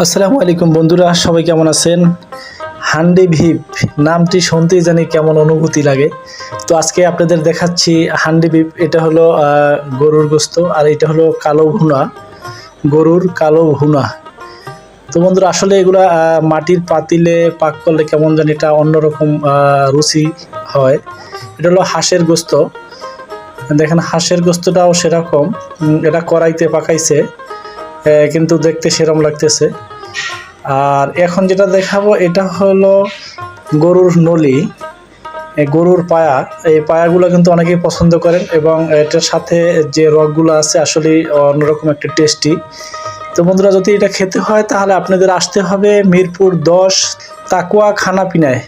আসসালামু আলাইকুম বন্ধুরা, সবাই কেমন আছেন? হান্ডি বিফ নামটি শুনতেই জানি কেমন অনুভূতি লাগে। তো আজকে আপনাদের দেখাচ্ছি হান্ডি বিফ। এটা হলো গরুর গোস্ত, আর এটা হলো কালো ভুনা, গরুর কালো ভুনা। তো বন্ধুরা, আসলে এগুলা মাটির পাতিলে পাক করলে কেমন জানি এটা অন্যরকম রুচি হয়। এটা হলো হাঁসের গোস্ত। দেখেন, হাঁসের গোস্তটাও সেরকম, এটা কড়াইতে পাকাইছে, কিন্তু দেখতে সেরকম লাগতেছে। আর এখন যেটা দেখাবো এটা হলো গরুর নলি, গরুর পায়া। এই পায়াগুলো কিন্তু অনেকেই পছন্দ করেন, এবং এটার সাথে যে রগগুলো আছে আসলে অন্যরকম একটা টেস্টি। তো বন্ধুরা, যদি এটা খেতে হয় তাহলে আপনাদের আসতে হবে মিরপুর 10 তাকুয়া খানাপিনায়।